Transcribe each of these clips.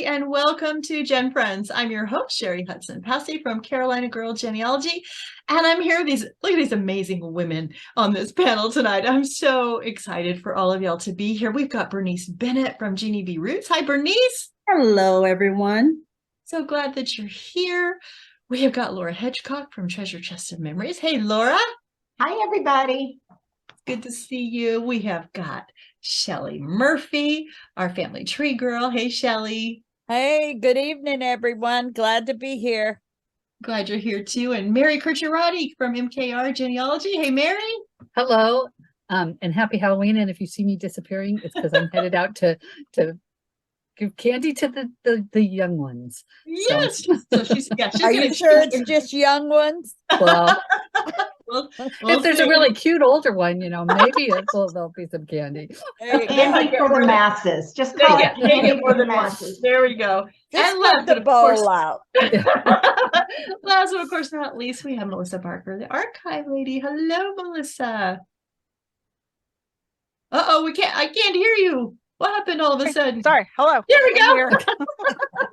and welcome to GenFriends. I'm your host, Cheri Hudson Passey from Carolina Girl Genealogy, and I'm here with look at these amazing women on this panel tonight. I'm so excited for all of y'all to be here. We've got Bernice Bennett from Genealogy. Hi, Bernice. Hello, everyone. So glad that you're here. We have got Laura Hedgecock from Treasure Chest of Memories. Hey, Laura. Hi, everybody. Good to see you. We have got Shelley Murphy, our family tree girl. Hey, Shelley. Hey, good evening, everyone. Glad to be here. Glad you're here too. And Mary Kircher Roddy from MKR Genealogy. Hey, Mary. Hello, and happy Halloween. And if you see me disappearing, it's because I'm headed out to give candy to the young ones. Yes. So she's Are you sure it's just young ones? Well, we'll if there's see. a really cute older one, maybe there'll be some candy. Candy for the masses. Just call it candy for the masses. There we go. Just And let the bowl out. Last but of course not least, we have Melissa Barker, the archive lady. Hello, Melissa. I can't hear you. What happened all of a sudden? Sorry. Hello. There we go. Here.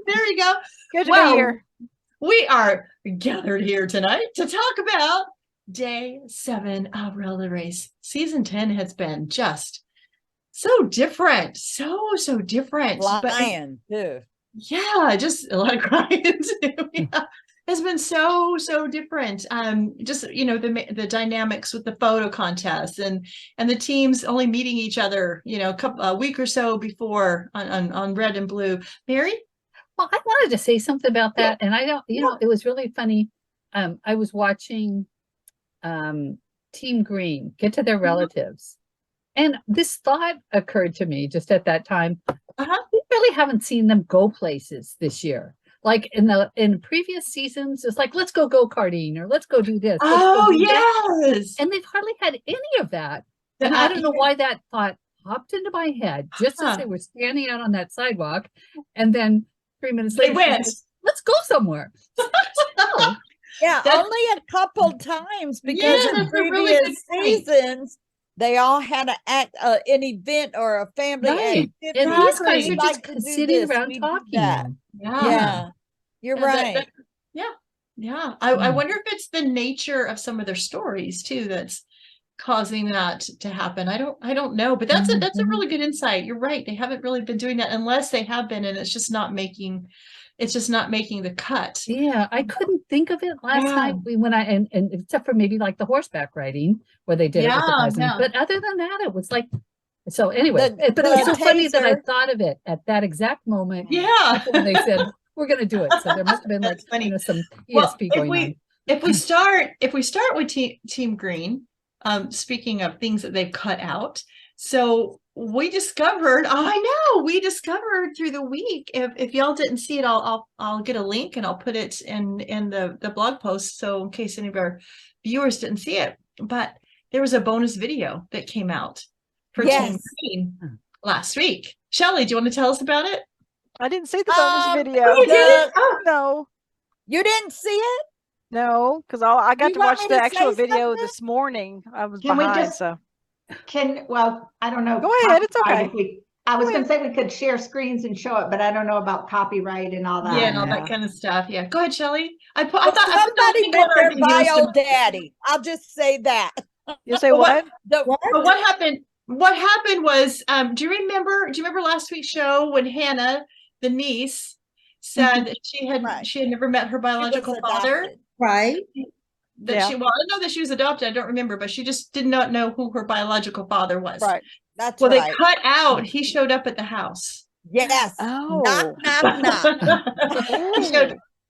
There we go. Good to be here. We are gathered here tonight to talk about Day 7 of Rel the Race. Season 10 has been just so different. So different. Lion, too. Yeah, just a lot of crying too. Yeah. It's been so different. Just the dynamics with the photo contests and the teams only meeting each other, a week or so before on red and blue. Mary? Well, I wanted to say something about that, and I don't. It was really funny. I was watching Team Green get to their relatives, and this thought occurred to me just at that time. We really haven't seen them go places this year. Like in previous seasons, it's like, let's go karting or let's go do this. Oh, do yes. That. And they've hardly had any of that. And I don't know why that thought popped into my head just as they were standing out on that sidewalk. And then 3 minutes later, they went, let's go somewhere. Yeah, only a couple times because in previous seasons, they all had an event or a family activity. And these guys are like just sitting around talking. Yeah, you're right. Yeah. I wonder if it's the nature of some of their stories too that's causing that to happen. I don't know, but that's a really good insight. You're right. They haven't really been doing that unless they have been, and it's just not making the cut. Yeah, I couldn't think of it last night when I and except for maybe like the horseback riding where they did it with the president. But other than that, it was like so anyway. But it was so funny that I thought of it at that exact moment. Yeah, when they said we're going to do it. So there must have been like some ESP going on. If we start with Team Green, speaking of things that they've cut out, so we discovered through the week. If y'all didn't see it, I'll get a link and I'll put it in the blog post. So in case any of our viewers didn't see it, but there was a bonus video that came out for Team Green last week. Shelley, do you want to tell us about it? I didn't see the bonus video. Oh, you didn't? No. You didn't see it? No, because I got to watch the actual video something? this morning. I was Can behind, I don't know. Go ahead, it's okay. I was going to say we could share screens and show it, but I don't know about copyright and all that. Yeah, and all that kind of stuff. Yeah, go ahead, Shelley. Somebody met their bio daddy. I'll just say that. You say what? What happened? What happened was, do you remember last week's show when Hannah, the niece, said that she had never met her biological father? Right. I know that she was adopted. I don't remember, but she just did not know who her biological father was. Right. That's they cut out. He showed up at the house. Yes. Oh. Knock.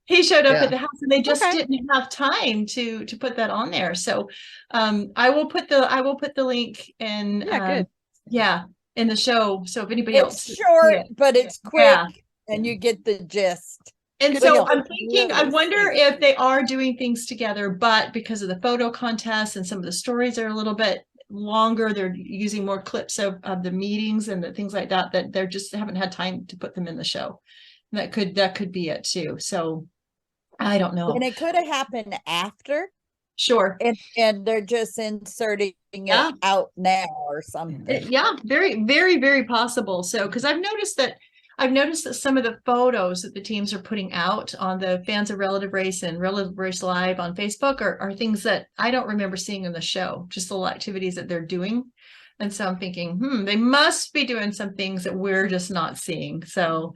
He showed up at the house, and they just didn't have time to put that on there. So, I will put the link in. In the show. So if anybody else, it's short, but it's quick, and you get the gist. And so I'm thinking, I wonder if they are doing things together, but because of the photo contest and some of the stories are a little bit longer, they're using more clips of the meetings and the things like that they're just haven't had time to put them in the show. And that could be it too. So I don't know. And it could have happened after. Sure. And they're just inserting it out now or something. Yeah, very, very, very possible. So because I've noticed that I've noticed that some of the photos that the teams are putting out on the Fans of Relative Race and Relative Race Live on Facebook are things that I don't remember seeing in the show, just the little activities that they're doing. And so I'm thinking, they must be doing some things that we're just not seeing. So,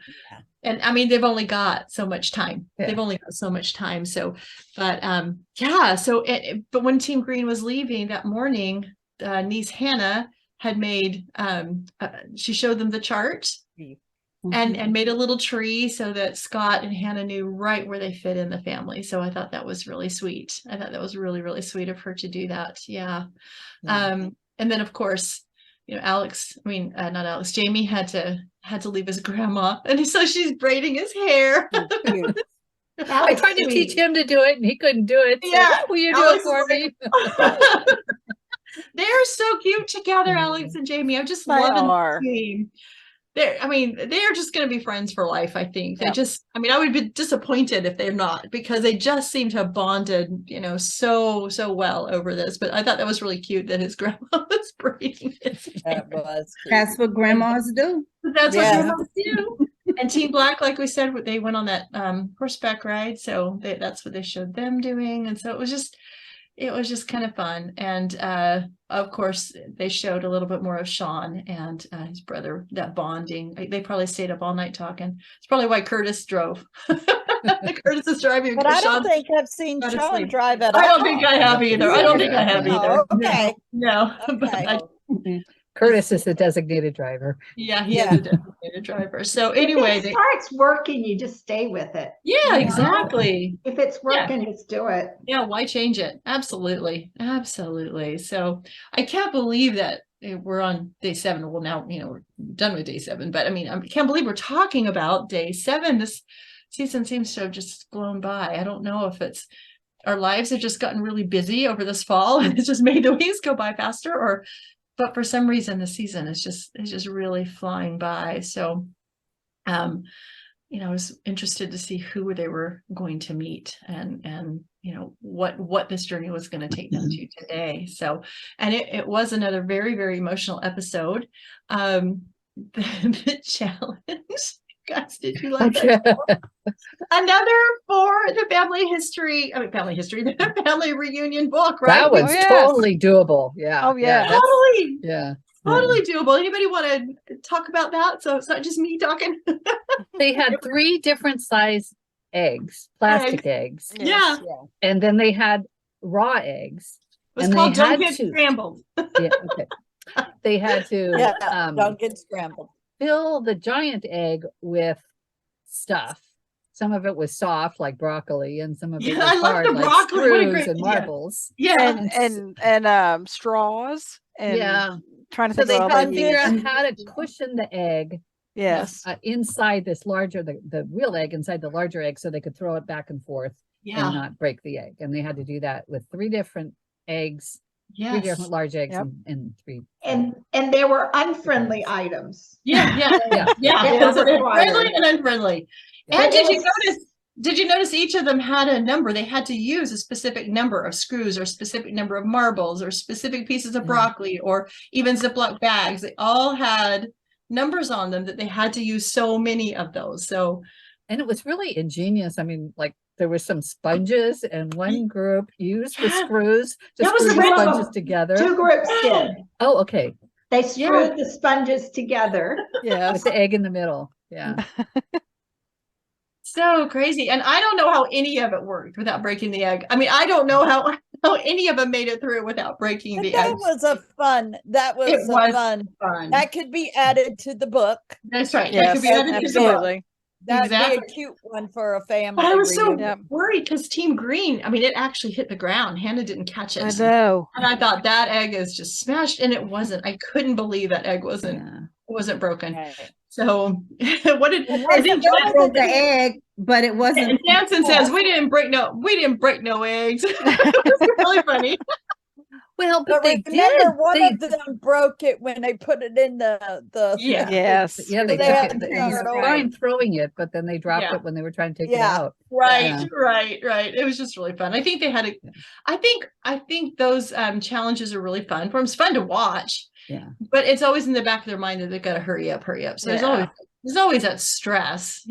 and I mean, they've only got so much time. Yeah. They've only got so much time. So, but yeah. So, but when Team Green was leaving that morning, niece Hannah had made, she showed them the chart and made a little tree so that Scott and Hannah knew right where they fit in the family. So I thought that was really sweet. I thought that was really, really sweet of her to do that. Yeah. And then of course, not Alex, Jamie had to leave his grandma. And so she's braiding his hair. I tried to teach him to do it and he couldn't do it. So, Yeah. will you do it for me? They're so cute together, Alex and Jamie. I'm just loving the team. They're just going to be friends for life, I think. They just, I would be disappointed if they're not, because they just seem to have bonded, so well over this. But I thought that was really cute that his grandma was braiding his hair. That was cute. That's what grandmas do. That's what grandmas do. And Team Black, like we said, they went on that horseback ride. So that's what they showed them doing. And so it was just kind of fun. And of course, they showed a little bit more of Sean and his brother, that bonding. They probably stayed up all night talking. It's probably why Curtis drove. Curtis is driving. But I don't think I've seen Sean drive at all. I don't think I have either. Okay. No. Okay. But Curtis is the designated driver. Yeah, he is a designated driver. So anyway, if it starts working, you just stay with it. Yeah, exactly. If it's working, just do it. Yeah, why change it? Absolutely. So I can't believe that we're on day 7. Well, now, we're done with day 7, but I can't believe we're talking about day 7. This season seems to have just flown by. I don't know if it's our lives have just gotten really busy over this fall and it's just made the weeks go by faster, but for some reason the season is just really flying by. So, I was interested to see who they were going to meet and what this journey was going to take them to today. So, and it was another very, very emotional episode. The challenge. Guys, did you like that? Another for the family reunion book, right? That was totally doable. Yeah. Oh yeah. Totally. Yeah. Totally doable. Anybody want to talk about that? So it's not just me talking. They had 3 different size eggs, plastic eggs. Yeah. And then they had raw eggs. It was called Don't Get Scrambled. Yeah. Okay. They had to don't get scrambled. Fill the giant egg with stuff. Some of it was soft, like broccoli, and some of it was hard, like screws and marbles. Yeah, and straws. And trying to think. So they had had to figure out how to cushion the egg. Yes. Inside this larger, the real egg inside the larger egg, so they could throw it back and forth and not break the egg. And they had to do that with 3 different eggs. Yes. 3 different large eggs and 3. And there were unfriendly items. Yeah. Friendly and unfriendly. Yeah. And did you notice each of them had a number? They had to use a specific number of screws or a specific number of marbles or specific pieces of broccoli or even Ziploc bags. They all had numbers on them that they had to use so many of those. So, and it was really ingenious. There were some sponges, and one group used the screws to screw the sponges together. 2 groups did. Oh, okay. They screwed the sponges together. Yeah, with the egg in the middle. Yeah. So crazy. And I don't know how any of it worked without breaking the egg. I don't know how any of them made it through without breaking the egg. That was fun. That could be added to the book. That's right. Yes, that could be added to the book. That'd be a cute one for a family. But I was so worried because Team Green, it actually hit the ground. Hannah didn't catch it. I know. And I thought that egg is just smashed, and it wasn't. I couldn't believe that egg wasn't broken. Right. So what did I think broke the egg, but it wasn't. And Jansen says we didn't break no eggs. It was really funny. Well, but they remember one of them broke it when they put it in the yes. Yeah, they took it. They were fine throwing it, but then they dropped it when they were trying to take it out. Right. It was just really fun. I think they had I think those challenges are really fun for them. It's fun to watch. Yeah. But it's always in the back of their mind that they've got to hurry up. So there's always there's always that stress,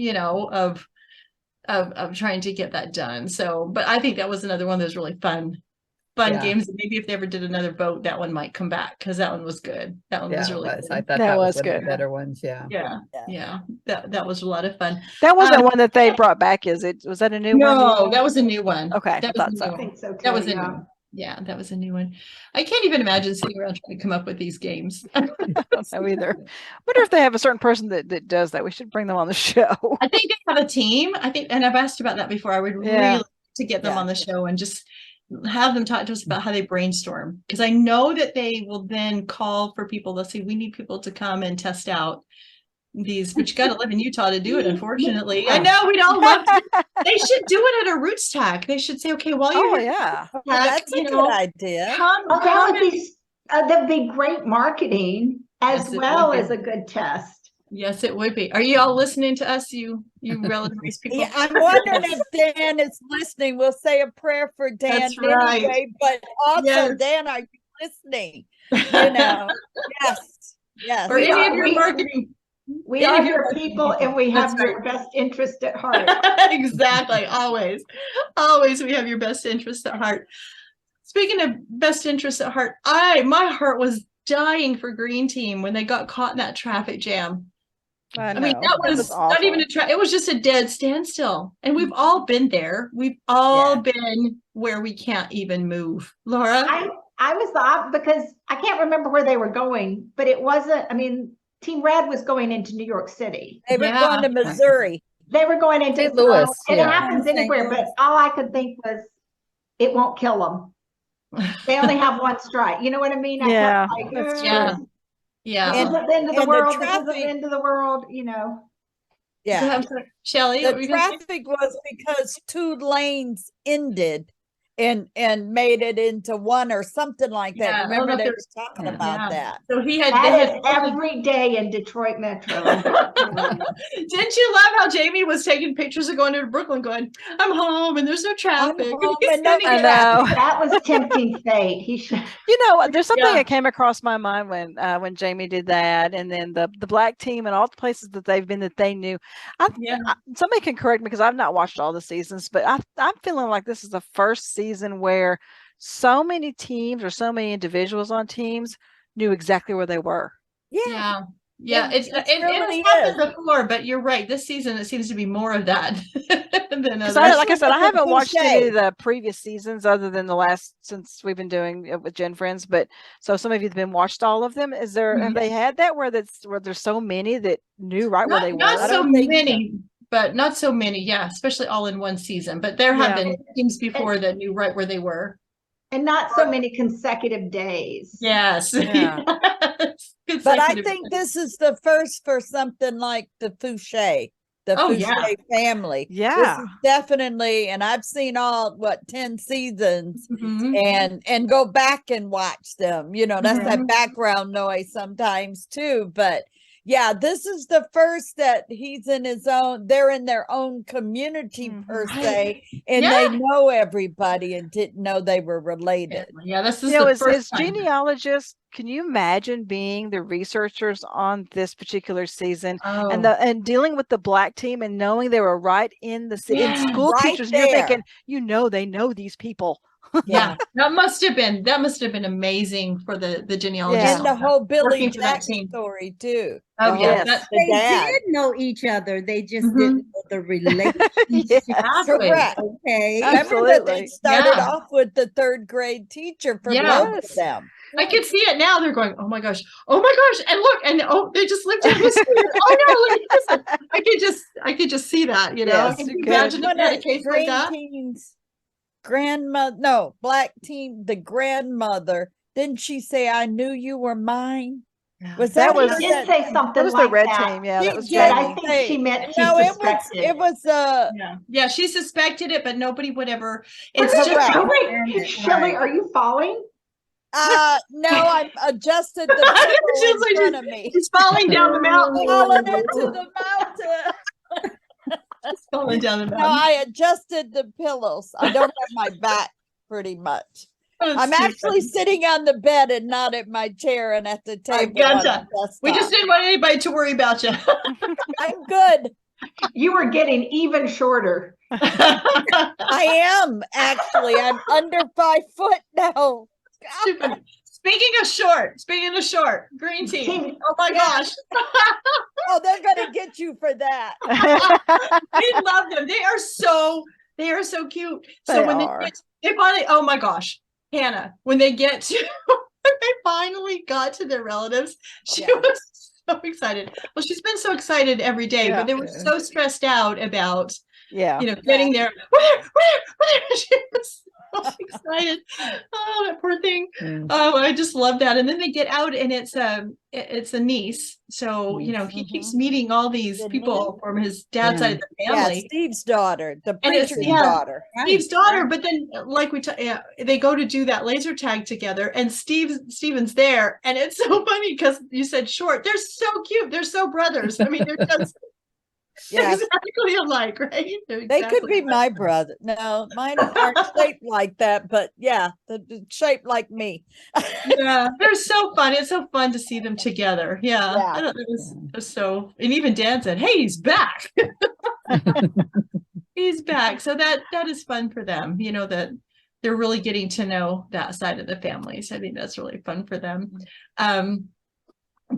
of trying to get that done. So, but I think that was another one of those really fun Yeah. games. Maybe if they ever did another vote, that one might come back because that one was good. That one was Yeah, it really was. good. I thought That that was was one of the good. better ones. Yeah. Yeah. That was a lot of fun. That wasn't Um, one that they brought back, is it? Was that a new one? No, that was a new one. Okay, That I was thought a new so. I one. think so too. That was a new yeah. one. Yeah, that was a new one. I can't even imagine sitting around trying to come up with these games. I don't know either. Wonder if they have a certain person that does that. We should bring them on the show. I think they have a team. I think, and I've asked about that before. I would Yeah. really like to get them Yeah. on the show and just have them talk to us about how they brainstorm. Because I know that they will then call for people. Let's see, we need people to come and test out these, but you got to live in Utah to do it, unfortunately. I know we'd all love to. They should do it at a Roots Tack. They should say, okay, while you're Oh here, yeah. Well, that's a good idea. come, Oh, come that would be that'd be great marketing as Yes, it well would as be. a good test. Yes, it would be. Are you all listening to us, you relative race people? Yeah, I'm wondering if Dan is listening. We'll say a prayer for Dan That's right. anyway, but also, Yes. Dan, are you listening? Yes. Or We any are- of your we- marketing. We Any are of your your people and we have That's your best interest at heart. Exactly. Always we have your best interest at heart. Speaking of best interest at heart, my heart was dying for Green Team when they got caught in that traffic jam. I I mean, know. that was not even awful. it was just a dead standstill. And we've all been there. We've all been where we can't even move. Laura? I was off because I can't remember where they were going, but it wasn't, I mean, Team Red was going into New York City. They were Yeah. going to Missouri. They were going into St. Louis, and yeah. it happens St. anywhere, but Louis. all I could think was it won't kill them. They only have one strike. You know what I mean? I Yeah, kept like, that's Yeah. true. Yeah. this isn't the end of the And the world. This isn't traffic- the end of the world, Yeah. I'm sorry. Shelley, what were The you gonna say? traffic was because 2 lanes ended and made it into one or something like that. Yeah, I don't know Remember if they there's- were talking Yeah. about that. So they That had is every day in Detroit Metro. Didn't you love how Jamie was taking pictures of going to Brooklyn going, I'm home and there's no traffic. home He's and no sending I it. know. That was tempting fate. He should. There's something Yeah. that came across my mind when Jamie did that, and then the black team and all the places that they've been that they knew. Somebody can correct me because I've not watched all the seasons, but I'm feeling like this is the first season where so many teams or so many individuals on teams knew exactly where they were. Yeah. Yeah, It really happened before, but you're right. This season, it seems to be more of that than Because others. like I said, I haven't watched any cliche. of the previous seasons other than the last since we've been doing it with GenFriends. But so some of you have been watched all of them. Have they had that where there's so many that knew right where they were? Not I so don't think many, but not so many. Yeah, especially all in one season. But there have been teams before that knew right where they were. And not so many consecutive days. Yes. Yeah. Yes. But I Consecutive think days. this is the first for something like the Fouché, Oh, yeah. family. Yeah. This is definitely, and I've seen all 10 seasons Mhm. and go back and watch them. That's Mhm. that background noise sometimes too. But yeah, this is the first that they're in their own community per Right. se, and they know everybody and didn't know they were related. Yeah, this is You know, the as first time. genealogists, can you imagine being the researchers on this particular season Oh. and dealing with the black team and knowing they were right in the city, Yeah, school right teachers, and you're there. thinking, they know these people. Yeah, that must have been amazing for the genealogist. Yeah. And the whole Billy Working for that Jack team. story too. Oh, The yeah, whole- that- the They dad. did know each other. They just Mhm. didn't know the relationship. Exactly. Correct. Okay. Remember that they Absolutely. started Yeah. off with the 3rd grade teacher for Yeah. both of them. I can see it now. They're going, oh my gosh, and look, and they just lifted up his spear. Oh no, look at this. I could just see that, Yes, Can you you imagine if One they had a of case like Green that? Team's black team, the grandmother, didn't she say, I knew you were mine? Was That that was- her She did say something That was like the red that. team. Yeah, She that was did. But I Jamie. think she meant she No, suspected. it was Yeah, she suspected it, but nobody would ever. It's It's just oh, wait, Shelley, are you falling? no, I adjusted the She's pillow like, in front of me. she's falling down the mountain. Falling into the mountain. Falling down the No, mountain. I adjusted the pillows. I don't have my back pretty much. I'm actually sitting on the bed and not at my chair and at the table. Gotcha. We just didn't want anybody to worry about you. I'm good. You were getting even shorter. I am actually. I'm under 5 foot now. Stupid. Speaking of short, green team. Oh my gosh. Oh, they're gonna get you for that. We love them. They are so cute. So when they finally, oh my gosh, Hannah, when they get to when they finally got to their relatives, she was so excited. Well, she's been so excited every day, but they were so stressed out about getting there. Where? She was so excited. Oh, that poor thing. Oh, I just love that. And then they get out and it's a niece. So, he keeps meeting all these people from his dad's side of the family. Yeah, Steve's daughter, the preacher's daughter. Steve's daughter, but then like they go to do that laser tag together and Steven's there. And it's so funny because you said short. They're so cute. They're so brothers. I mean, they're just exactly alike, right? They could be my brother. No, mine aren't shaped like that, but they're shaped like me. Yeah, they're so fun. It's so fun to see them together. I don't know, it was so, and even Dan said, "Hey, he's back." He's back. So that is fun for them, that they're really getting to know that side of the family. So I think that's really fun for them.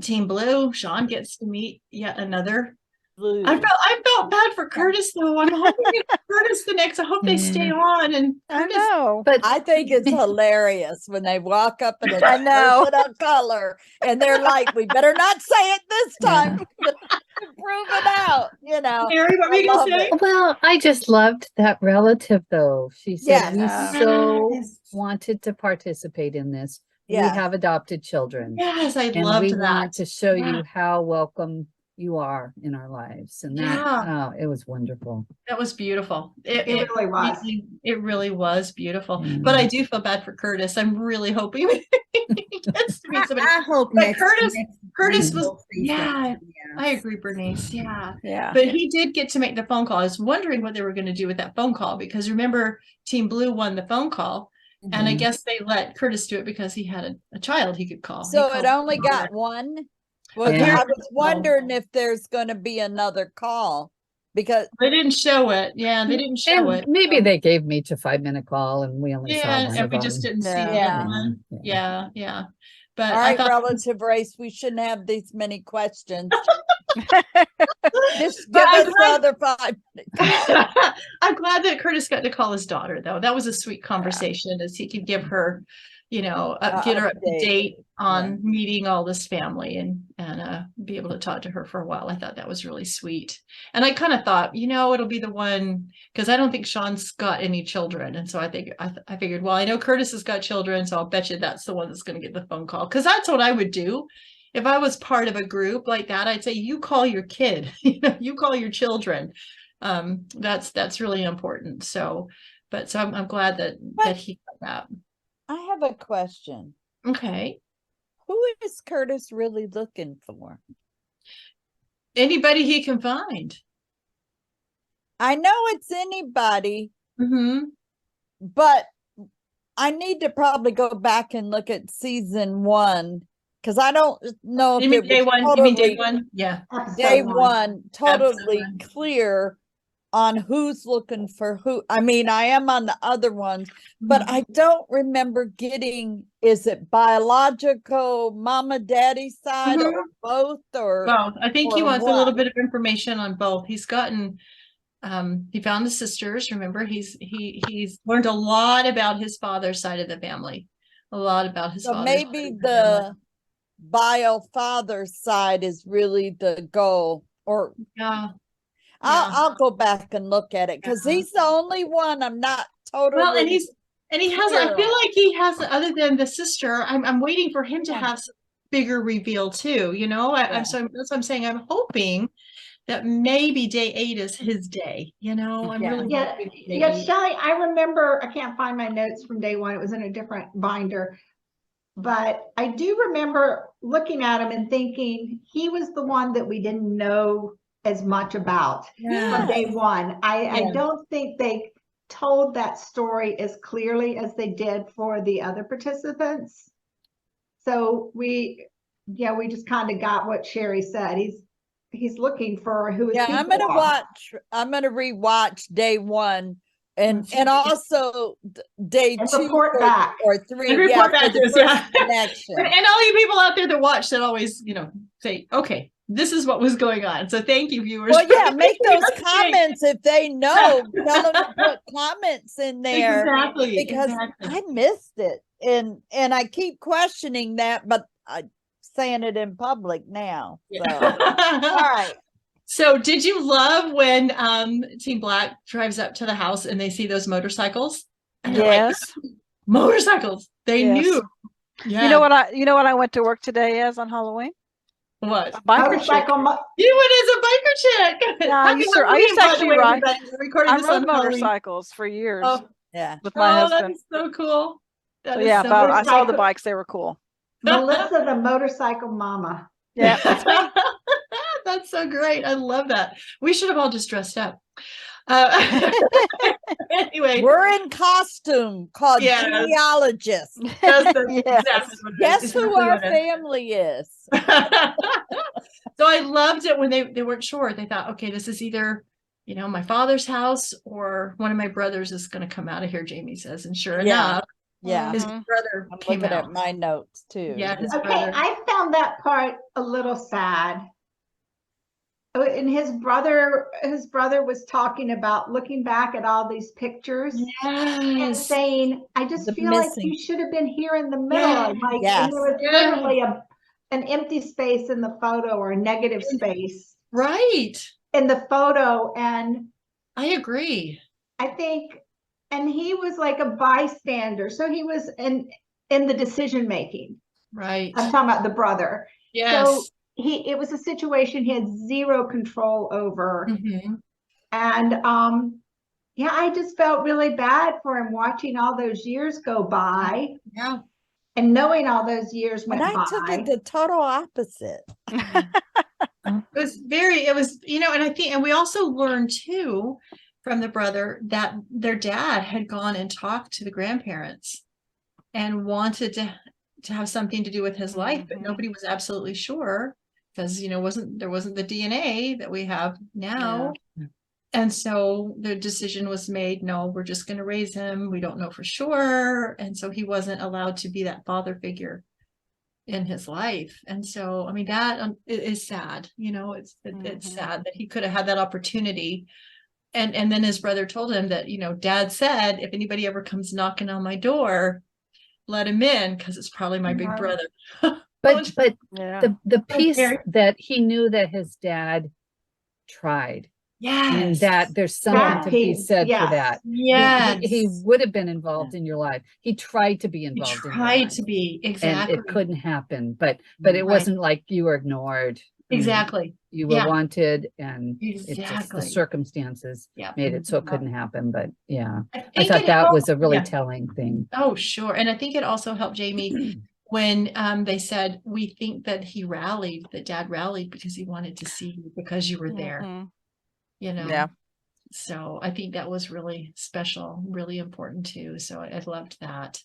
Team Blue, Sean gets to meet yet another. I felt bad for Curtis though. I'm hoping Curtis the next. I hope they stay on. And Curtis, I know, but I think it's hilarious when they walk up and it's a color, and they're like, "We better not say it this time." Prove it out, Terri, what were you gonna say? Well, I just loved that relative though. She said we so wanted to participate in this. We have adopted children. Yes, I and loved we that. want to show you how welcome you are in our lives. And that it was wonderful. That was beautiful. It really was. It really was beautiful. But I do feel bad for Curtis. I'm really hoping he gets to meet somebody. I hope but Curtis was I agree, Bernice. But he did get to make the phone call. I was wondering what they were going to do with that phone call, because remember, Team Blue won the phone call. And I guess they let Curtis do it because he had a child he could call. So it only got one. Well, I was wondering if there's going to be another call, because they didn't show it. Yeah, they didn't show it. Maybe they gave me a 5-minute call and we only saw one and of we them. just didn't see one. Yeah. But all right, relative race, we shouldn't have these many questions. Just give us another 5 minutes. I'm glad that Curtis got to call his daughter, though. That was a sweet conversation, as he could give her, get her up to date on meeting all this family and be able to talk to her for a while. I thought that was really sweet. And I kind of thought, it'll be the one, because I don't think Sean's got any children. And so I figured, well, I know Curtis has got children, so I'll bet you that's the one that's going to get the phone call. Because that's what I would do. If I was part of a group like that, I'd say, you call your kid, you call your children. That's really important. So I'm glad that he got that. I have a question. Okay. Who is Curtis really looking for? Anybody he can find. I know it's anybody, but I need to probably go back and look at season 1, because I don't know if you mean day one. You mean day one? Yeah. Day one, totally clear on who's looking for who. I mean, I am on the other ones, but I don't remember getting, is it biological mama daddy side or both, or both? I think he wants a little bit of information on both. He's gotten he found the sisters. Remember, he's learned a lot about his father's side of the family. A lot about his father. Maybe the bio father side is really the goal, or I'll go back and look at it, because he's the only one I'm not totally. Well, and he has. I feel like he has, other than the sister. I'm waiting for him to have some bigger reveal too. So that's what I'm saying. I'm hoping that maybe day 8 is his day. I'm really Shelley. I remember. I can't find my notes from day 1. It was in a different binder. But I do remember looking at him and thinking he was the one that we didn't know as much about from day 1. I don't think they told that story as clearly as they did for the other participants. So we just kind of got what Cheri said. He's looking for who his Yeah, people I'm gonna rewatch day 1 and also day and 2 report back. or 3. And report back for to the us, yeah. first connection. And all you people out there that watch that always, say, okay, this is what was going on. So thank you, viewers. Well, yeah, make those That's great. comments if they know. Tell them to put comments in there Exactly. because I missed it, and I keep questioning that, but I'm saying it in public now. So. All right. So did you love when Team Black drives up to the house and they see those motorcycles? And they're like, Yes. motorcycles. They Yes. knew. Yeah. You know what I went to work today as on Halloween? What? A biker chick. You went as a biker chick. Yeah, I used to actually ride. Recording I this on rode Halloween. motorcycles for years Oh, Yeah. with my husband. That is so cool. That So is yeah, so but I saw the motorcycle. bikes. They were cool. Melissa, the motorcycle mama. Yeah, that's me. That's so great. I love that. We should have all just dressed up. Anyway, We're in costume called Yes. Genealogist. that's Yes. exactly what it is. Guess who Exactly our what it is. family is? So I loved it when they weren't sure. They thought, okay, this is either, my father's house or one of my brothers is going to come out of here, Jamie says. And sure Yeah. enough, Yeah. his Mhm. brother I'm came looking out. at my notes too. Yeah, his Okay, brother. I found that part a little sad. Oh, and his brother was talking about looking back at all these pictures and Yes. saying, I just The feel like missing. you should have been here in the middle. Yeah. Like, Yes. and there was Yeah. literally an empty space in the photo or a negative space Right. in the photo. And I agree. I think, and he was like a bystander. So he was in the decision making. Right. I'm talking about the brother. Yes. So it was a situation he had zero control over. Mhm. And I just felt really bad for him watching all those years go by Yeah. and knowing all those years went And I by. took it the total opposite. It was, and I think, and we also learned too from the brother that their dad had gone and talked to the grandparents and wanted to have something to do with his life, but Mhm. nobody was absolutely sure because, there wasn't the DNA that we have now. Yeah. And so the decision was made, no, we're just going to raise him. We don't know for sure. And so he wasn't allowed to be that father figure in his life. And so, I mean, that is sad, it's Mhm. sad that he could have had that opportunity. And then his brother told him that, dad said, if anybody ever comes knocking on my door, let him in because it's probably my big Wow. brother. But Yeah. the piece Terri. that he knew that his dad tried, and Yes. that there's something That to be piece, said for yes. that. Yes. He would have been involved in your life. He tried to be He involved in your tried life. to be, And exactly. it couldn't happen, but it Right. wasn't like you were ignored. Exactly. You were Yeah. wanted, and it's just the Exactly. circumstances Yeah. made it so it couldn't happen. But yeah, I think thought it that was helped- a really yeah. telling thing. Oh, sure. And I think it also helped Jamie when they said, we think that that dad rallied because he wanted to see you because you were there, Mhm. Yeah. So I think that was really special, really important too. So I loved that.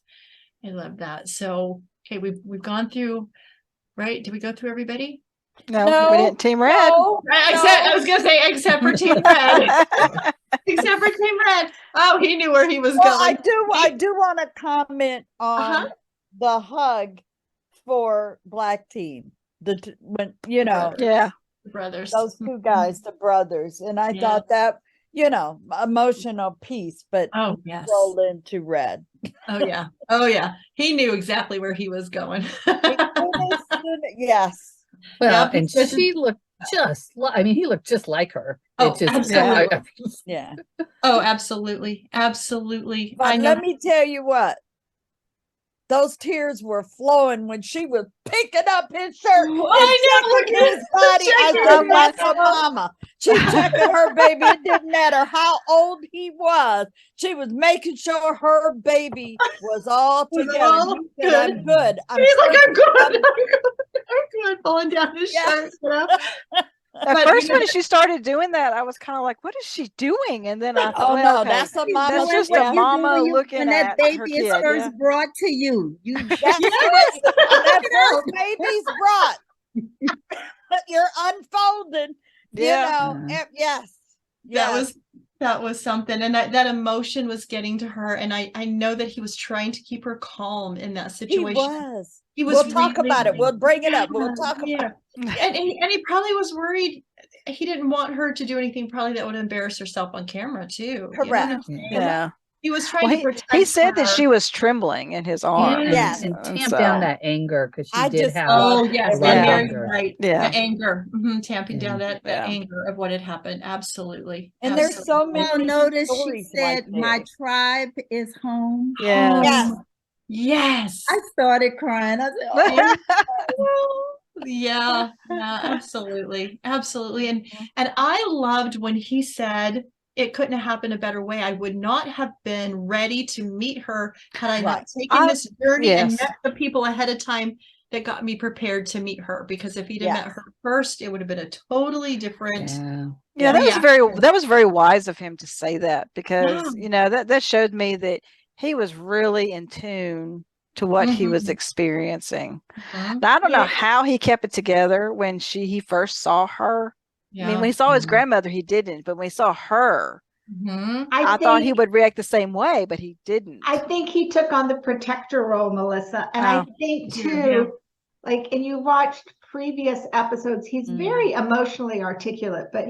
I love that. So, okay, we've gone through, right? Did we go through everybody? No, we didn't. Team Red. I was gonna say, except for Team Red. Except for Team Red. Oh, he knew where he was Well, going. I do want to comment on the hug for Black Team. When Yeah. Brothers. those two guys, the brothers, and I Yeah. thought that emotional piece, but Oh, yes. rolled into red. Oh, yeah. Oh, yeah. He knew exactly where he was going. Yes. Well, Yeah, and because- she looked he looked just like her. Oh, It just, absolutely. Yeah. Oh, absolutely. Absolutely. But I know. let me tell you what. Those tears were flowing when she was picking up his shirt and I know, checking look at his body. I checking said, his that's body. a mama. She checking her baby. It didn't matter how old he was. She was making sure her baby was all Was together. all He said, I'm good. He's like, I'm good. I'm- I'm good. Pulling down his Yeah. shirt. At But, first, you know, when she started doing that, I was kind of like, "What is she doing?" And then I thought, Oh, "Well, no, okay, that's a mama that's just What a you do mama when looking that at baby her is kid." first Yeah. brought to you. You That's Yes. when that it first baby's brought. You're unfolded, Yeah. yes. that Yes. was that was something, and that emotion was getting to her, and I know that he was trying to keep her calm in that He situation. was. He was We'll talk really, about it. We'll bring it up. We'll yeah, talk yeah. about And he probably was worried. He didn't want her to do anything probably that would embarrass herself on camera too. You know what I'm Correct. saying? Yeah. He was trying Well, to he protect said that her. she was trembling in his arms. Yes. And and tamp down so- that anger because she I did just have love Oh yes, a lot and of Yeah. Mary's anger. right. Yeah. The anger, tamping down Yeah. that Yeah. anger of what had happened. Absolutely. And there's so Absolutely. many all notice she stories like said, "My this. tribe is home." Yeah. Yes. Yes. I started crying. I said, "Oh, Yeah, absolutely. Absolutely. And I loved when he said it couldn't have happened a better way. I would not have been ready to meet her had I not Right. taken this journey and Yes. met the people ahead of time that got me prepared to meet her. Because if he'd have met Yes. her first, it would have been a totally different Yeah. Yeah, reaction. that was very wise of him to say that, because Yeah. that showed me that he was really in tune to what he was Mhm. experiencing. Mhm. Now, I don't know Yeah. how he kept it together when he first saw her. I mean, when he saw his Mhm. grandmother, he didn't, but when he saw her, Mhm. I thought he would react the same way, but he didn't. I think he took on the protector role, Melissa. And I Oh. think Yeah. too, like, and you watched previous episodes, he's very emotionally articulate, but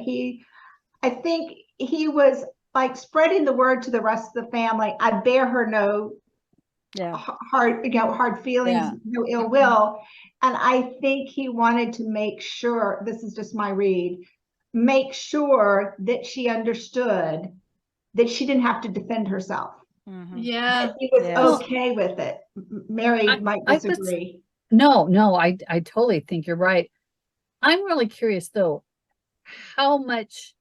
I think he was like spreading the word to the rest of the family. I bear her no Yeah. hard feelings, Yeah. no ill will. And I think he wanted to make sure, this is just my read, make sure that she understood that she didn't have to defend herself. Mhm. Yeah. That he was Yes. okay with it. Mary might I was- disagree. No, I totally think you're right. I'm really curious though, how much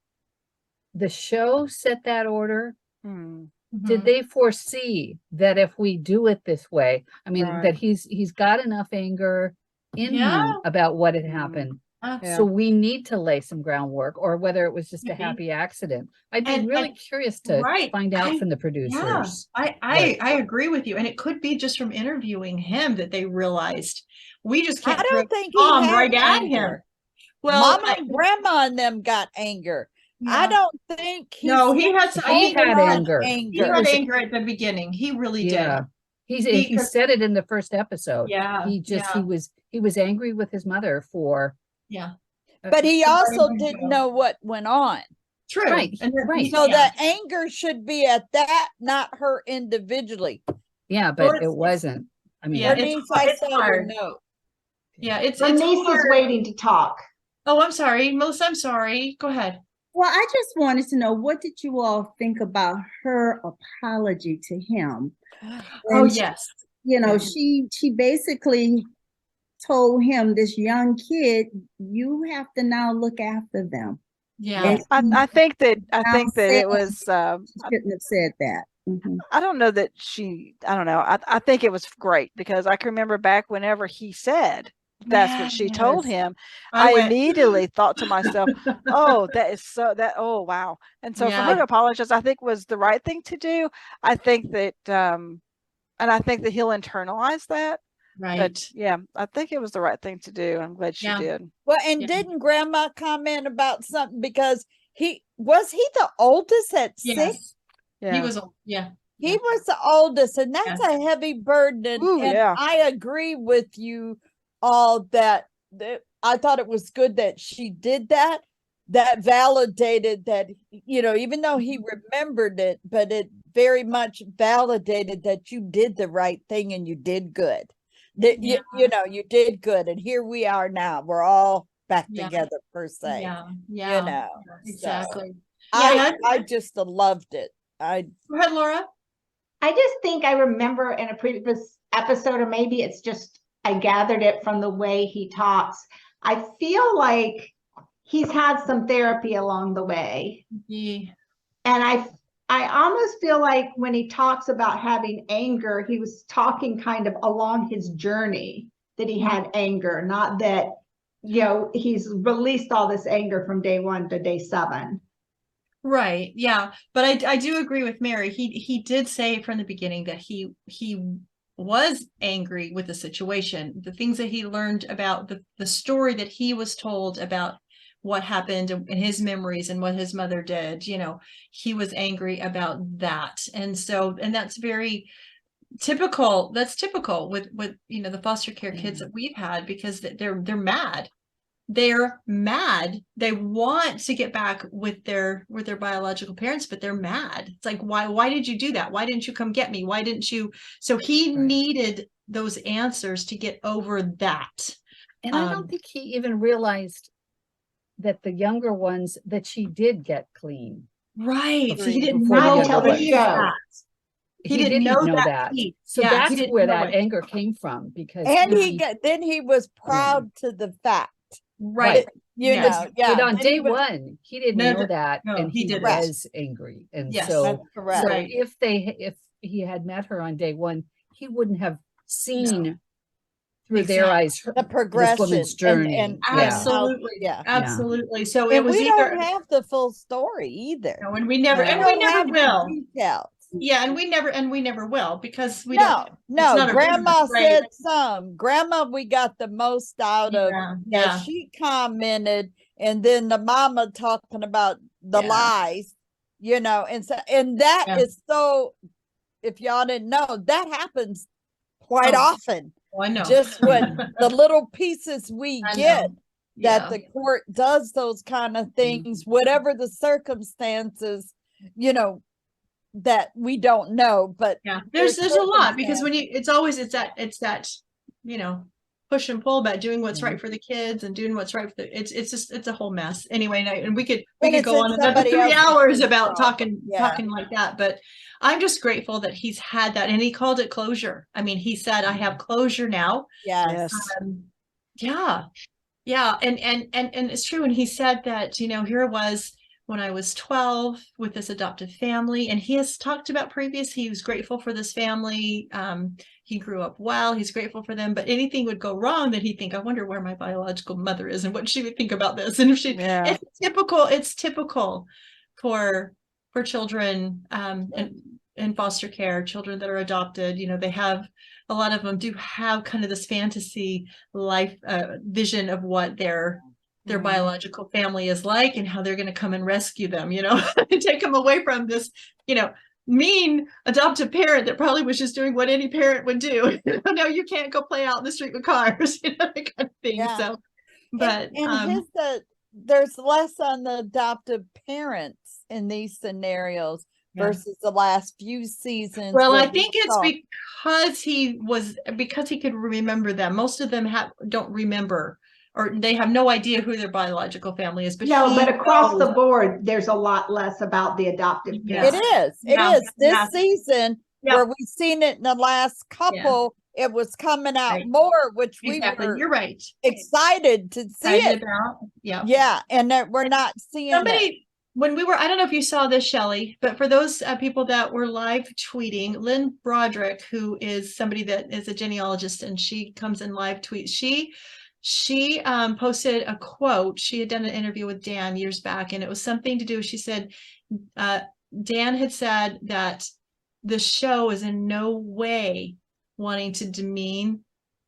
the show set that order. Hmm. Did Mhm. they foresee that if we do it this way, I mean, Right. that he's got enough anger in Yeah. him about what had happened. Yeah. So we need to lay some groundwork, or whether it was just a Maybe. happy accident. I'd be And- really curious to right. find out I- from the Yeah, producers. I agree with you. And it could be just from interviewing him that they realized we just I can't throw don't think he bomb had right at him. anger. Well, Mama and grandma and them got anger. I yeah. don't think No, he had some, He had anger. he He had was- anger at the beginning. He really Yeah. did. He Because- said it in the first episode. Yeah. He just yeah, he was angry with his mother for yeah. But he For also letting him didn't go. know what went on. True. Right, And then right. So yeah. that anger should be at that, not her individually. yeah, Well, but it's- it wasn't. I mean, Yeah, it's Bernice, hard- I it's saw your hard. note. Yeah, it's Bernice is hard. waiting to talk. Oh, I'm sorry. Melissa, I'm sorry. Go ahead. Well, I just wanted to know, what did you all think about her apology to him? Oh, And yes. You know, Yeah. she basically told him, this young kid, you have to now look after them. Yeah. And I think that saying it was. she shouldn't have said that. Mhm. I don't know that I don't know. I think it was great, because I can remember back whenever he said that's what she told Yes. him. I I went- immediately thought to myself, oh, oh, wow. And so for Yeah. her to apologize, I think was the right thing to do. I think that, and I think that he'll internalize that. Right. But yeah, I think it was the right thing to do. I'm glad she Yeah. did. Well, and Yeah. didn't grandma comment about something, because he the oldest at 6? Yes. Yeah. He was, yeah. He was the oldest, and that's a heavy burden. And, Ooh, and yeah. I agree with you all that I thought it was good that she did that. That validated that, even though he remembered it, but it very much validated that you did the right thing and you did good. That Yeah. you did good, and here we are now. We're all back Yeah. together, per se. Yeah. Yeah. So, Exactly. I just loved it. Go ahead, Laura. I just think I remember in a previous episode, or maybe it's just I gathered it from the way he talks. I feel like he's had some therapy along the way. Yeah. And I almost feel like when he talks about having anger, he was talking kind of along his journey that he had anger, not that he's released all this anger from day 1 to day 7. Right. Yeah. But I do agree with Mary. He did say from the beginning that he was angry with the situation, the things that he learned about the story that he was told about what happened in his memories and what his mother did. He was angry about that. And that's very typical. That's typical with the foster care kids that we've had, because they're mad. They're mad. They want to get back with their biological parents, but they're mad. It's like, why did you do that? Why didn't you come get me? Why didn't you? So he needed those answers to get over that. And I don't think he even realized that the younger ones, that she did get clean. Right. So he Before didn't the know younger tell the believe show. that. He didn't know that. So Yeah, he that's didn't where know that it. anger came from, because And he was proud to the fact. Right. You Yes. know, yeah. But on then he day was- 1, he didn't No, know that, no, and he he didn't. was angry. And Yes. so, That's correct. Right. if he had met her on day 1, he wouldn't have seen through Exactly. their eyes The progression this woman's journey. and Yeah. Absolutely. Yeah. Absolutely. So And it was we either, don't have the full story either. no, and we never Right. will. Details. Yeah, and we never will, because we No, don't. no. not a Grandma business, right? said some. Grandma, we got the most out of. Yeah, that yeah. she commented, and then the mama talking about the Yeah. lies, and that Yeah. is so. If y'all didn't know, that happens quite Oh, often. I know. Just when the little pieces we I get know. that Yeah. the court does those kind of things, whatever the circumstances, that we don't know, but Yeah, there's a lot, because when it's that push and pull about doing what's right for the kids and doing what's right for it's a whole mess anyway. And we could it's go in on another somebody 3 else's hours about control. talking like that, but I'm just grateful that he's had that, and he called it closure. I mean, he said, I have closure now. Yes. Yeah, and it's true. And he said that, here it was when I was 12 with this adoptive family, and he has talked about he was grateful for this family. He grew up well, he's grateful for them, but anything would go wrong, that he'd think, I wonder where my biological mother is and what she would think about this. And if it's typical for children in foster care, children that are adopted. They have, a lot of them do have kind of this fantasy life vision of what their biological family is like, and how they're going to come and rescue them, and take them away from this, mean adoptive parent that probably was just doing what any parent would do. No, you can't go play out in the street with cars, that kind of thing. Yeah. So, but there's less on the adoptive parents in these scenarios Yeah. versus the last few seasons. well, where I we think it's saw- because he could remember them. Most of them don't remember, or they have no idea who their biological family is. But But across the knows. board, there's a lot less about the adoptive Yeah. It parents. is. It Yeah. is. This Yeah. season, Yeah. where we've seen it in the last couple, it was coming out Right. more, which Exactly. we were You're right. excited to see Excited it. about. Yeah. Yeah, and that we're not seeing it. Somebody, when we were, I don't know if you saw this, Shelley, but for those people that were live tweeting, Lynn Broderick, who is somebody that is a genealogist, and she comes in live tweets, she posted a quote. She had done an interview with Dan years back, and it was something to do, she said, Dan had said that the show is in no way wanting to demean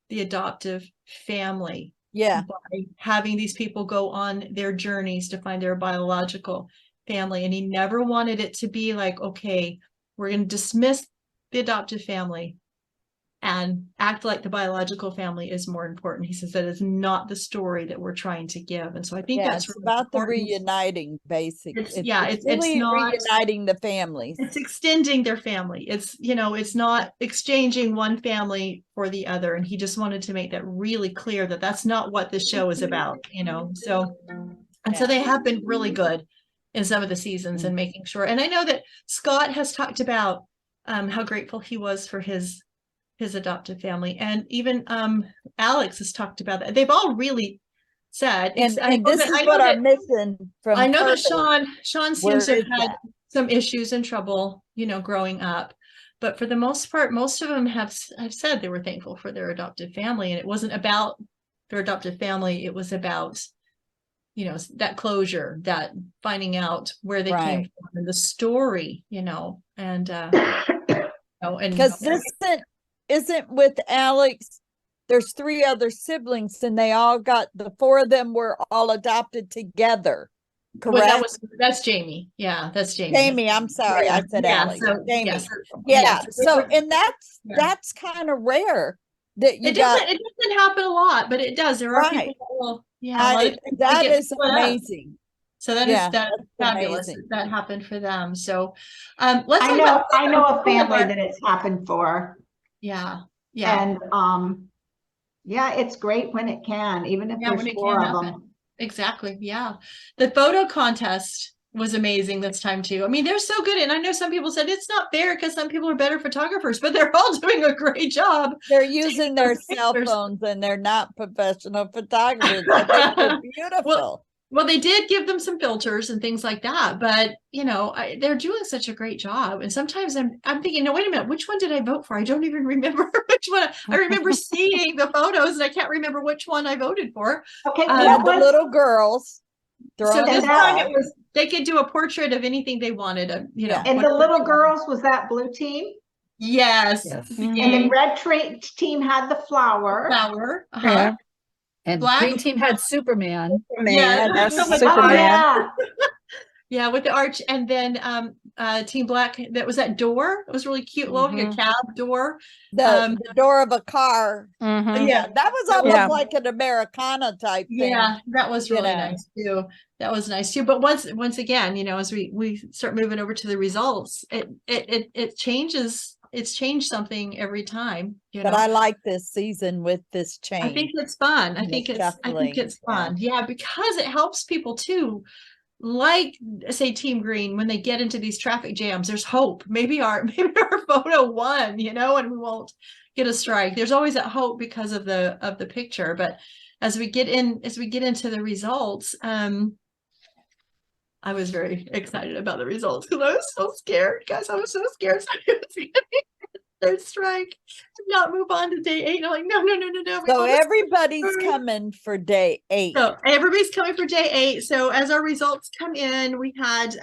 the adoptive family. Yeah. By having these people go on their journeys to find their biological family. And he never wanted it to be like, okay, we're going to dismiss the adoptive family and act like the biological family is more important. He says that is not the story that we're trying to give. And so I think that's it's really about the important. reuniting, basically. It's really not reuniting the families. It's extending their family. It's, it's not exchanging one family for the other. And he just wanted to make that really clear, that that's not what the show is about, so, and so they have been really good in some of the seasons and making sure. And I know that Scott has talked about how grateful he was for his adoptive family. And even Alex has talked about that. They've all really said, And this is what our mission from I know that Kircher, Sean where seems to have is had that? some issues and trouble, growing up. But for the most part, most of them have said they were thankful for their adoptive family. And it wasn't about their adopted family, it was about, that closure, that finding out where they came Right. from and the story, and Because this isn't with Alex. There's 3 other siblings, and the 4 of them were all adopted together. Correct? That's Jamie. Yeah, that's Jamie. Jamie, I'm sorry, I said Alex. Jamie. And that's kind of rare that you it doesn't happen a lot, but it does. There are people that will, that is amazing. So that's fabulous. Amazing. That happened for them. So I know a family that it's happened for. Yeah. And it's great when it can, even if there's 4 of them. Exactly. Yeah. The photo contest was amazing this time too. I mean, they're so good. And I know some people said it's not fair because some people are better photographers, but they're all doing a great job. They're using their cell phones and they're not professional photographers. They're beautiful. Well, they did give them some filters and things like that, but they're doing such a great job. And sometimes I'm thinking, no, wait a minute, which one did I vote for? I don't even remember which one. I remember seeing the photos and I can't remember which one I voted for. Okay, the little girls. So this time they could do a portrait of anything they wanted. And the little girls, was that blue team? Yes. And the red team had the flower. Yeah. And Black green team had Superman. Yeah, that's Superman. Superman. Yeah, with the arch, and then Team Black. That was that door. It was really cute, like a cab door. The door of a car. Yeah, that was almost like an Americana type thing. Yeah, that was really nice too. That was nice too. But once again, as we start moving over to the results, it changes. It's changed something every time. But I like this season with this change. I think it's fun. I think it's fun. Yeah, because it helps people too. Like, say, Team Green, when they get into these traffic jams, there's hope. Maybe our photo won, and we won't get a strike. There's always that hope because of the picture. But as we get into the results, I was very excited about the results because I was so scared, guys. I was so scared. Third strike, not move on to day 8. I'm like, no. So everybody's coming for day 8. So everybody's coming for day 8. So as our results come in, we had,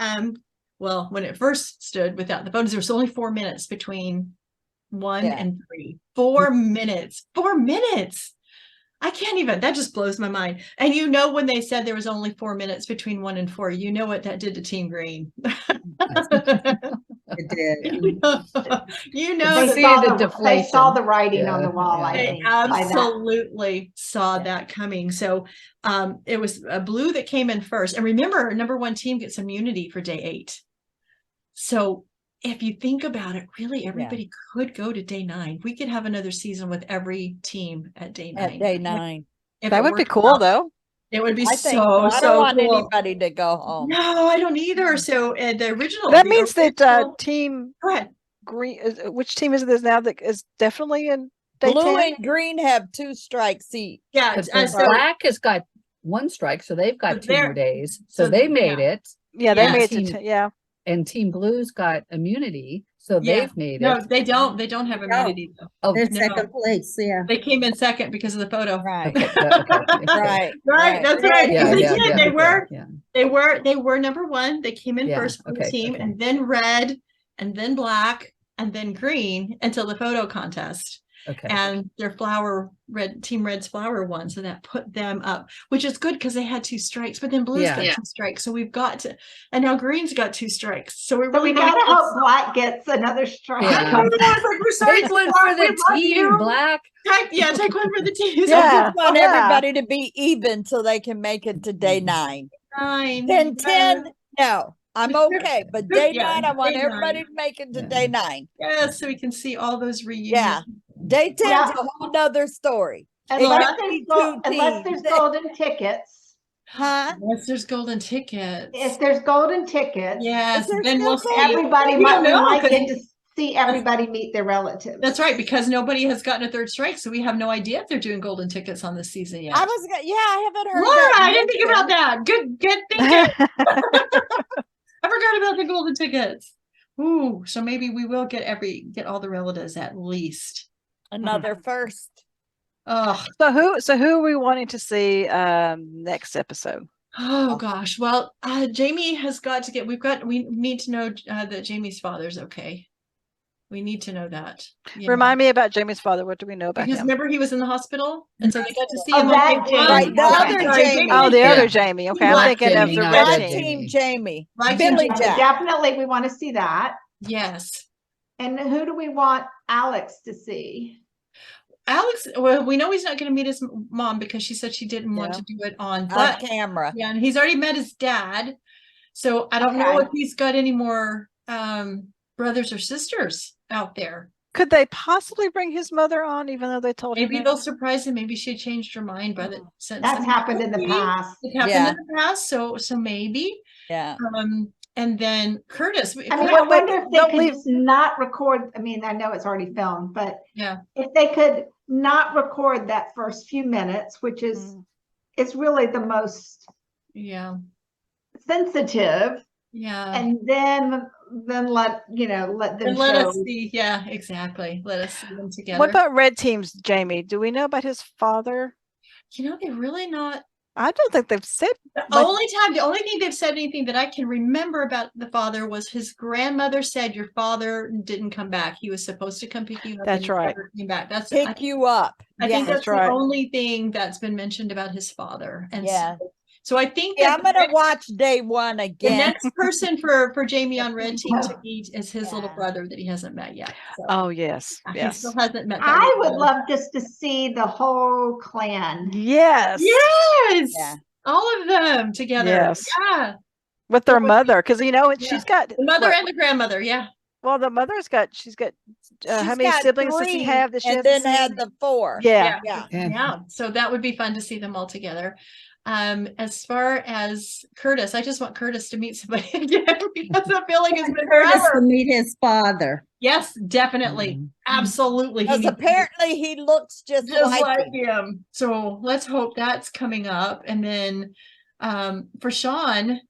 when it first stood without the photos, there was only 4 minutes between 1 and 3. 4 minutes. 4 minutes. I can't even, that just blows my mind. And when they said there was only 4 minutes between 1 and 4, you know what that did to Team Green. It did. They saw the writing on the wall. I think absolutely saw that coming. So it was a blue that came in first. And remember, number 1 team gets immunity for day 8. So if you think about it, really everybody could go to day 9. We could have another season with every team at day 9. At day 9. That would be cool though. It would be I don't want anybody to go home. No, I don't either. So the original. That means that Team Green. Which team is this now that is definitely in day Blue 10? and green have 2 strikes each. Yeah, so Black has got 1 strike, so they've got 2 more days. So they made it. Yeah, they made it. And Team Blue's got immunity, so they've made it. No, they don't. They don't have immunity though. Oh, they're second place. Yeah, they came in second because of the photo. Right. Okay. Right. That's right. Yeah, They were number 1. They came in first for the team, and then red, and then black, and then green until the photo contest. Okay. And their Team Red's flower won, so that put them up, which is good because they had 2 strikes. But then Blue's got 2 strikes, so we've got to, and now Green's got 2 strikes. So we gotta hope Black gets another strike. Yeah. Take one for the team, Black. Take one for the team. So I just want everybody to be even so they can make it to day 9. 9. Then 10, no. I'm okay, but day 9, I want everybody to make it to day 9. Yes, so we can see all those reunions. Yeah. Day 10 is a whole nother story. Unless there's golden tickets. Huh? Unless there's golden tickets. If there's golden tickets, yes, then we'll see. Everybody might get to see everybody meet their relatives. That's right, because nobody has gotten a 3rd strike, so we have no idea if they're doing golden tickets on this season yet. I haven't heard Laura, that. I didn't think about that. Good thinking. I forgot about the golden tickets. Ooh, so maybe we will get all the relatives at least. Another first. Oh, So who are we wanting to see next episode? oh gosh. Well, Jamie has got to get. We need to know that Jamie's father's okay. We need to know that. Remind me about Jamie's father. What do we know about because him? remember he was in the hospital, and so they got to see Oh, him. that on day Jamie. one. Right, the Okay. other Sorry, Jamie. Oh, the Yeah. other Jamie. Okay, I'm Black thinking of Jamie, the not red Red Red team. Team Jamie. Black Billy Team Jack. Definitely, we want to see that. Yes. And who do we want Alex to see? Alex, well, we know he's not going to meet his mom because she said she didn't want Yeah. to do it on, On but camera. yeah, and he's already met his dad. So I don't know Okay. if he's got any more brothers or sisters out there. Could they possibly bring his mother on, even though they told Maybe him they'll surprise him. Maybe she changed her mind by the since That's happened in the past. It happened Yeah. in the past, so maybe. Yeah. And then Curtis. I mean, Wait, I wait, wonder if they don't could leave- just not record. I mean, I know it's already filmed, but Yeah. if they could not record that first few minutes, which is Mm. it's really the most Yeah. sensitive, Yeah. and then let them And let show. us see. Yeah, exactly. Let us see them together. What about red team's Jamie? Do we know about his father? They're really not. I don't think they've said. The Like- only thing they've said anything that I can remember about the father was his grandmother said your father didn't come back. He was supposed to come pick you up. That's and he right. never came back. Pick you up. I think That's that's right. the only thing that's been mentioned about his father. And Yeah. so I think Yeah, that I'm gonna watch day one the again. next person for Jamie on Red Team to meet is his little Yeah. brother that he hasn't met yet. So Oh yes, he yes, still hasn't met that I little would brother. love just to see the whole clan. yes, Yes. Yeah. All of them together. Yes. Yeah. with their That would be- mother, because Yeah. she's got The mother what- and the grandmother. Yeah. well, the mother's got. She's got. How She's many got siblings does he 3 have that she and hasn't then had seen? the 4. Yeah. Yeah. Yeah. So that would be fun to see them all together. As far as Curtis, I just want Curtis to meet somebody again because I feel like it's been Curtis to forever. meet his father. Yes, definitely. Mhm. Absolutely. He Because needs to apparently he looks just just like like him. him. So let's hope that's coming up. And then for Sean's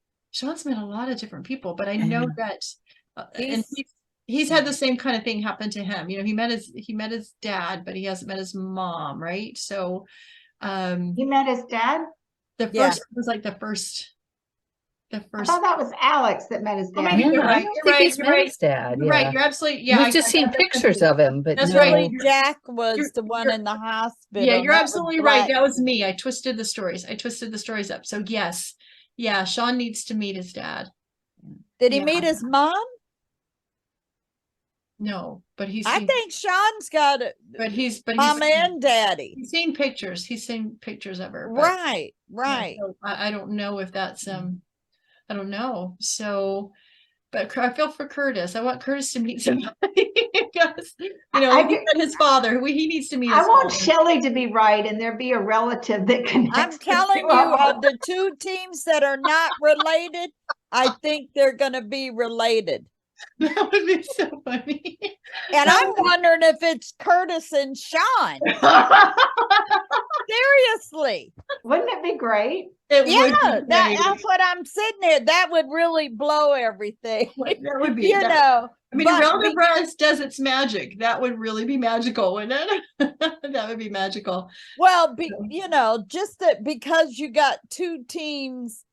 met a lot of different people, but I know that and he's had the same kind of thing happen to him. He met his dad, but he hasn't met his mom, right? So You met his dad? the Yeah. first was like the first I thought that was Alex that met his Oh, dad. maybe Yeah, you're I right, don't you're think right, he's you're met right. his dad. You're right. You're absolutely We've just seen pictures of him, but That's no. right. Billy Jack was You're- the one you're- in the hospital. Yeah, you're That was absolutely right. Black. That was me. I twisted the stories. up. So yes, yeah, Sean needs to meet his dad. Did he Yeah. meet his mom? No, but he's I seen, think Sean's got it. he's Mom and daddy. he's seen pictures. He's seen pictures of her. But, Right, yeah, right. so I don't know if that's I don't know. So, but I feel for Curtis. I want Curtis to meet somebody because I he met his father. He needs to meet I his want father. Shelley to be right and there be a relative that connects. I'm the telling two you, of them. of the 2 teams that are not related, I think they're gonna be related. That would be so funny. And I'm wondering if it's Curtis and Sean. Seriously. Wouldn't it be great? It would Yeah, be great. that's what I'm sitting here. That would really blow everything. That would be. You that- know. I mean, but relative rise does its magic. That would really be magical, wouldn't it? That would be magical. Well, just that because you got 2 teams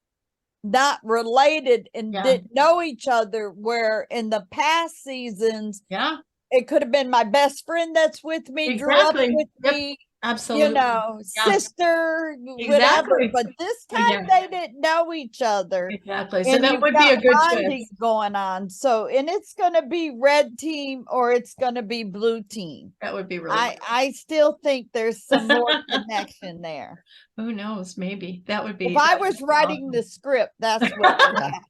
not related and Yeah. didn't know each other, where in the past seasons Yeah, it could have been my best friend that's with me, grew up Exactly. with Yep. me, absolutely. Yeah. Sister, whatever. Exactly. But this time they didn't know each other. Exactly. So And that you've would be a got good bonding twist. going on. So, and it's going to be red team or it's going to be blue team. That would be really I still think there's some more connection there. who knows, maybe. That would be If I that would was be writing awesome. the script, that's what would happen.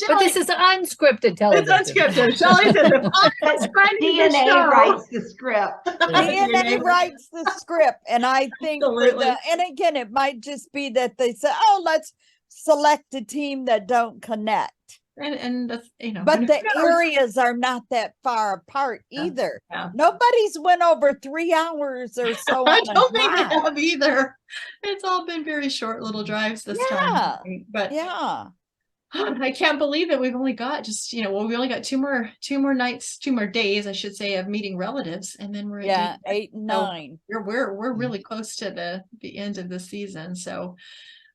But this is unscripted television. It's unscripted. Shelley says it's writing the DNA show. writes the script. DNA writes the script, and I think for Absolutely. and again, it might just be that they say, "Oh, let's select a team that don't connect." And that's But and the who knows? areas are not that far apart Yeah. either. Yeah. Nobody's went over 3 hours or so. I on a don't think drive. they have either. It's all been very short little drives this time. Yeah. I think. But Yeah. I can't believe it. We've only got just, well, we only got two more nights, 2 more days, I should say, of meeting relatives, and then we're at Yeah, day 8 and So 9. we're really close to the end of the season. So,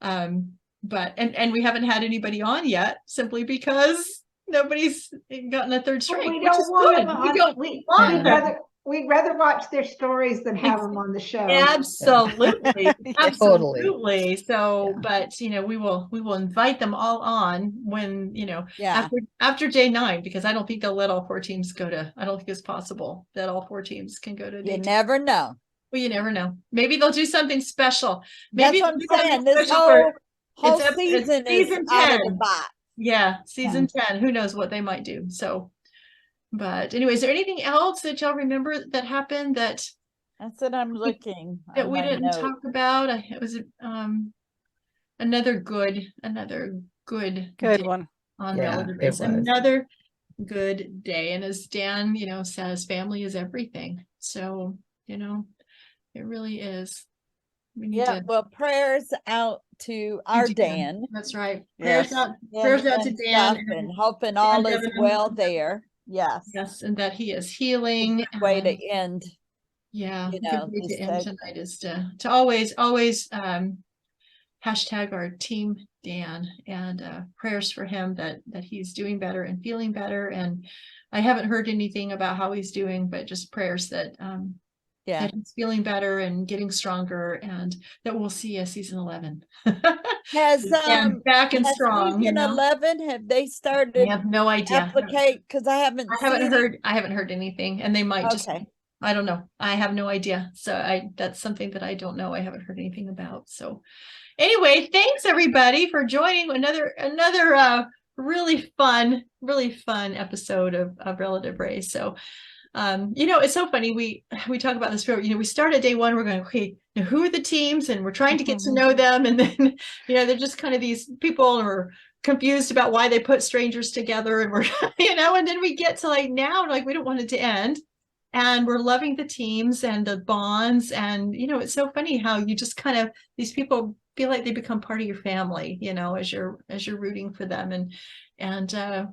but and we haven't had anybody on yet, simply because nobody's gotten a third But strike, we which is don't want good. them We on, don't we'd want them. rather watch their stories than have them on the show. Absolutely, Yeah. absolutely. So, Yeah. but we will invite them all on when Yeah. after day 9, because I don't think they'll let all 4 teams go to. I don't think it's possible that all 4 teams can go to day You 10. never know. Well, you never know. Maybe they'll do something special. That's Maybe what I'm they'll do something saying. This special for- whole it's season is season out of the 10. box. Yeah, season 10. Who knows what they might do? So, but anyway, is there anything else that y'all remember that happened that That's what I'm looking on we my didn't note. talk about? It was another good Good day one. on Yeah, Relative it Race. was. Another good day. And as Dan, says, family is everything. So, it really is. We need Yeah, to well, prayers out to our do Dan. That's right. Yes. Prayers out to and Dan. stuff, and hoping all is Devin. well there. Yes. Yes, and that he is healing. Good way and- to end. Yeah, you good know, way to this end segment. tonight is to always hashtag our team Dan, and prayers for him that he's doing better and feeling better. And I haven't heard anything about how he's doing, but just prayers that Yeah. that he's feeling better and getting stronger, and that we'll see a season 11. Has And back and has strong, season 11, have they I started have no idea. applicate? Because I haven't seen it. I haven't heard anything, and they might just, Okay. I don't know. I have no idea. So that's something that I don't know. I haven't heard anything about. So anyway, thanks everybody for joining another really fun episode of Relative Race. So it's so funny. We talk about this, we start at day 1, we're going, okay, now who are the teams? And we're trying to get to know them. And then, they're just kind of these people who are confused about why they put strangers together. And we're, and then we get to now, we don't want it to end. And we're loving the teams and the bonds. And, it's so funny how you just kind of, these people feel like they become part of your family, as you're rooting for them. And I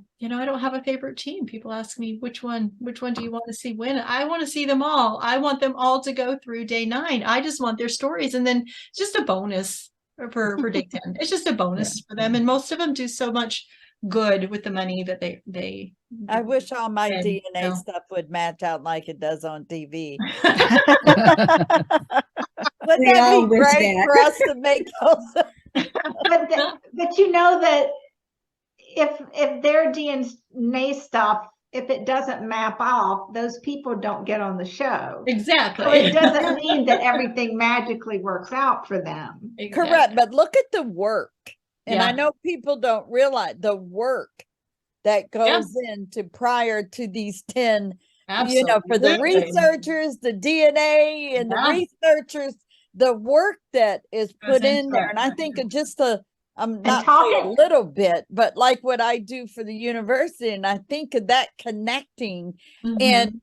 don't have a favorite team. People ask me, which one do you want to see win? I want to see them all. I want them all to go through day 9. I just want their stories. And then it's just a bonus for day 10. It's just a bonus for them. And most of them do so much good with the money that they I wish all my and, DNA stuff would match out like it does on TV. Wouldn't We that all be wish great that. for us to make those? But you know that if their DNA stuff, if it doesn't map off, those people don't get on the show. Exactly. So it doesn't mean that everything magically works out for them. Exactly. Correct, but look at the work. And I Yeah. know people don't realize the work that goes into prior to these 10, for the Absolutely. researchers, the DNA and the Yeah. researchers, the work that is Goes put in into there. it. And I think of just I'm not talking- saying a little bit, but like what I do for the university, and I think of that connecting. Mhm. And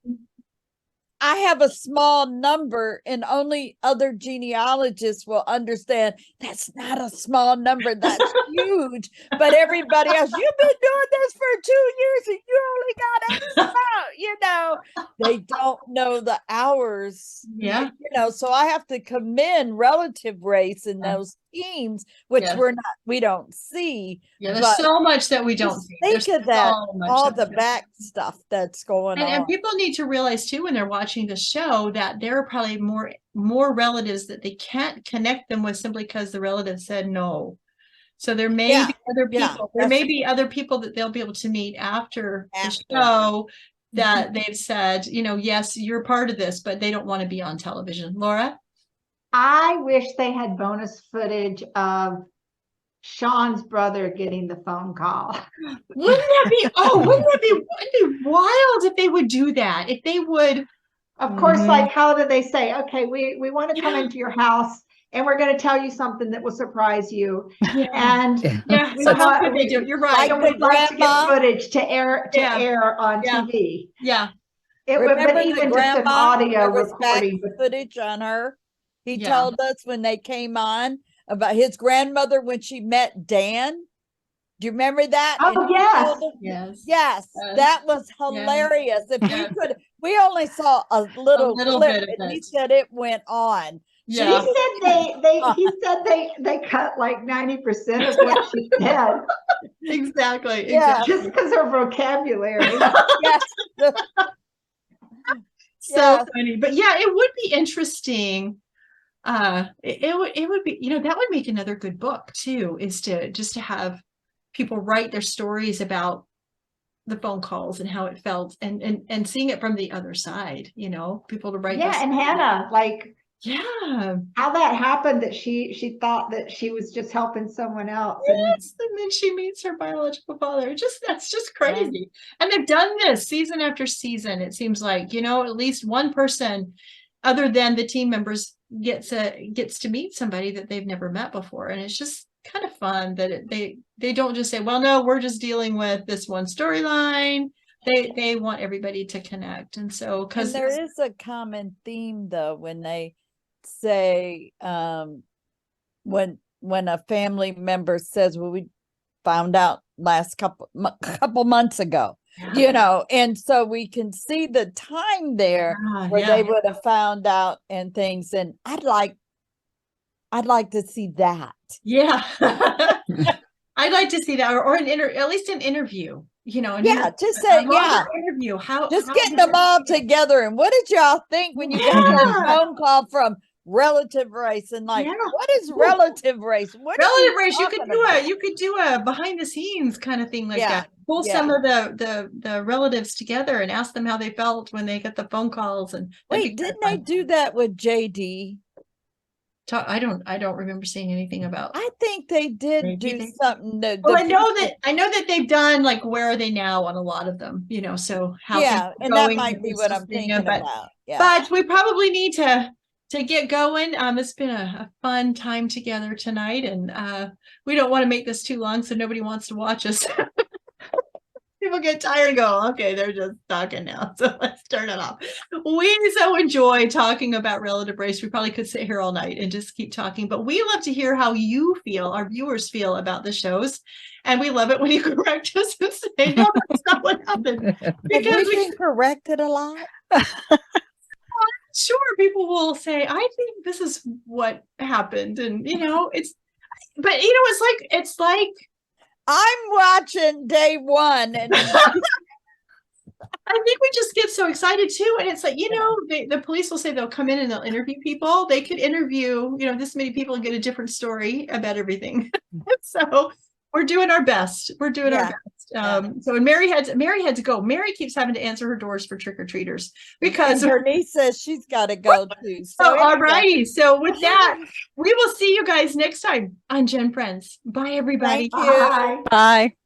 I have a small number, and only other genealogists will understand that's not a small number. That's huge. But everybody else, you've been doing this for 2 years and you only got X amount, they don't know the hours. Yeah. So I have to commend Relative Race in Yeah. those teams, which Yes. we don't see. Yeah, there's but so much that we don't just see. think There's of that, so much all that the we don't back stuff that's going And on. people need to realize too, when they're watching the show, that there are probably more relatives that they can't connect them with simply because the relative said no. So there may Yeah, be other yeah, people. There may be other people that they'll be able to meet after the After. show that they've said, yes, you're part of this, but they don't want to be on television. Laura? I wish they had bonus footage of Sean's brother getting the phone call. Wouldn't that be wild if they would do that? If they would. Of course, Mhm. like how do they say, okay, we want to come Yeah. into your house and we're going to tell you something that will surprise you. Yeah. And Yeah. we So how want- could they do it? You're right. Like and we'd like to get grandma? footage to air on Yeah. TV. Yeah. It would, Remember but the even just an grandma? audio There was back recording. footage on her. He Yeah. told us when they came on about his grandmother when she met Dan. Do you remember that? Oh, And he yes. told them- Yes. Yes, Yes. that was hilarious. If Yeah. we only saw a little little clip, bit of and he it. said it went on. Yeah. He said they cut like 90% of what she said Exactly. Yeah. Exactly. just because her vocabulary. Yes. So Yes. funny. But yeah, it would be interesting. It would be, that would make another good book too, is to have people write their stories about the phone calls and how it felt, and seeing it from the other side, people to write. Yeah, and Hannah, like, yeah, how that happened, that she thought that she was just helping someone else. yes, and then she meets her biological father. That's just crazy. And they've done this season after season. It seems like, at least one person other than the team members gets to meet somebody that they've never met before. And it's just kind of fun that they don't just say, well, no, we're just dealing with this one storyline. They want everybody to connect. And so, because there is a common theme though, when they say, when a family member says, well, we found out last couple months ago, and so we can see the time there where they would have found out and things. And I'd like to see that. Yeah. I'd like to see that, or at least an interview, just say, interview. How getting them all together. And what did y'all think when you got that phone call from relative race? And what is relative race? Relative race, you could do a behind the scenes kind of thing like that. Pull some of the relatives together and ask them how they felt when they get the phone calls. And wait, didn't they do that with JD? I don't remember seeing anything about. I think they did do something. Well, I know that they've done, like, where are they now on a lot of them, so how and that might be what I'm thinking about. Yeah. But we probably need to get going. It's been a fun time together tonight, and we don't want to make this too long so nobody wants to watch us. People get tired and go, okay, they're just talking now, so let's turn it off. We so enjoy talking about relative race. We probably could sit here all night and just keep talking, but we love to hear how you feel, our viewers feel about the shows. And we love it when you correct us and say, no, that's not what happened. Because we can correct it a lot. Sure, people will say, I think this is what happened. And, it's like, I'm watching day one, and I think we just get so excited too. And it's like, the police will say they'll come in and they'll interview people. They could interview, this many people and get a different story about everything. So we're doing our best. We're doing our best. So, and Mary had to go. Mary keeps having to answer her doors for trick-or-treaters because Bernice says she's got to go too. So all righty. So with that, we will see you guys next time on GenFriends. Bye, everybody. Thank you. Bye. Bye.